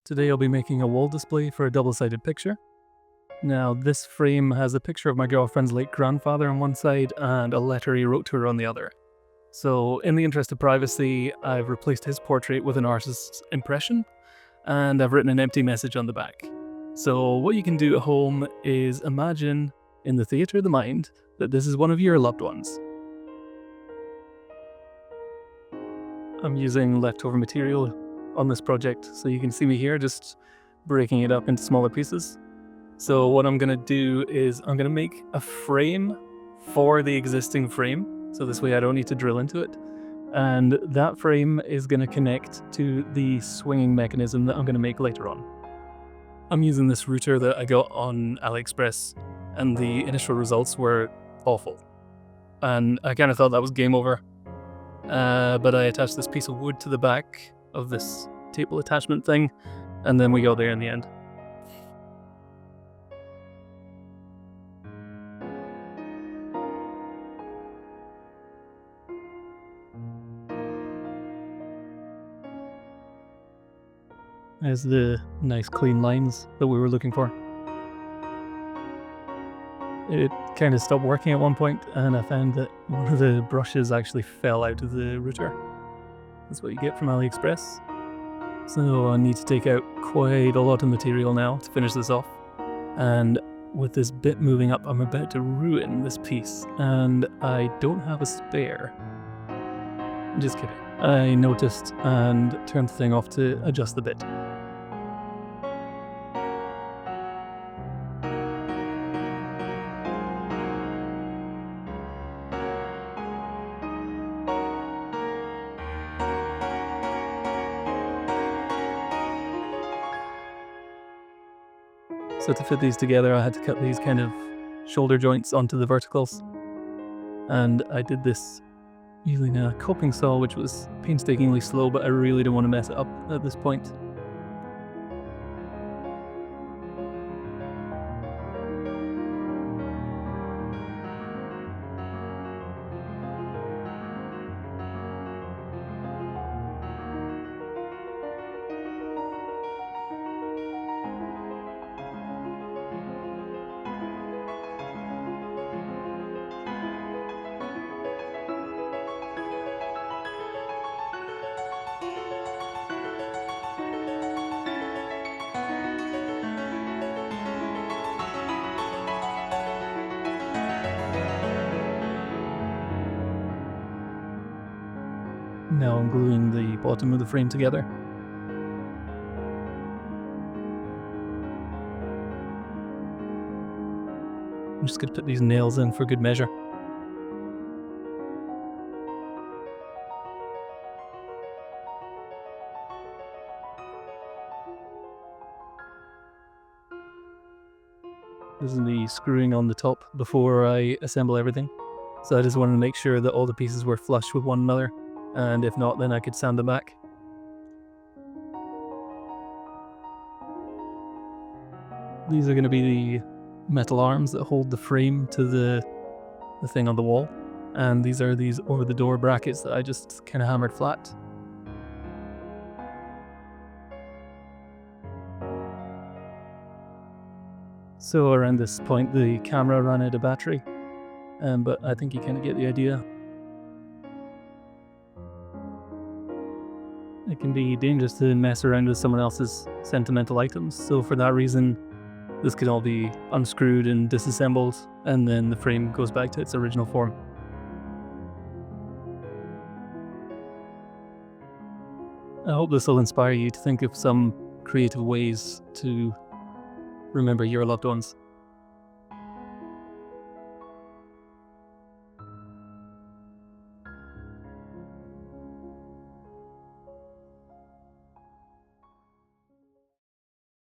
Today I'll be making a wall display for a double-sided picture. Now this frame has a picture of my girlfriend's late grandfather on one side and a letter he wrote to her on the other. So in the interest of privacy, I've replaced his portrait with an artist's impression, and I've written an empty message on the back. So what you can do at home is imagine in the theatre of the mind that this is one of your loved ones. I'm using leftover material on this project, so you can see me here just breaking it up into smaller pieces. So what I'm gonna do is I'm gonna make a frame for the existing frame, so this way I don't need to drill into it. And that frame is gonna connect to the swinging mechanism that I'm gonna make later on. I'm using this router that I got on AliExpress, and the initial results were awful. And I kind of thought that was game over. But I attached this piece of wood to the back of this table attachment thing, and then we got there in the end. There's the nice clean lines that we were looking for. It kind of stopped working at one point, and I found that one of the brushes actually fell out of the router. That's what you get from AliExpress. So I need to take out quite a lot of material now to finish this off. And with this bit moving up, I'm about to ruin this piece, and I don't have a spare. Just kidding. I noticed and turned the thing off to adjust the bit. So to fit these together, I had to cut these kind of shoulder joints onto the verticals. And I did this using a coping saw, which was painstakingly slow, but I really don't want to mess it up at this point. Now I'm gluing the bottom of the frame together. I'm just going to put these nails in for good measure. This is the screwing on the top before I assemble everything. So I just wanted to make sure that all the pieces were flush with one another, and if not, then I could sand them back. These are going to be the metal arms that hold the frame to the thing on the wall, and these are these over-the-door brackets that I just kind of hammered flat. So around this point, the camera ran out of battery, but I think you kind of get the idea. It can be dangerous to mess around with someone else's sentimental items, so for that reason, this can all be unscrewed and disassembled, and then the frame goes back to its original form. I hope this will inspire you to think of some creative ways to remember your loved ones.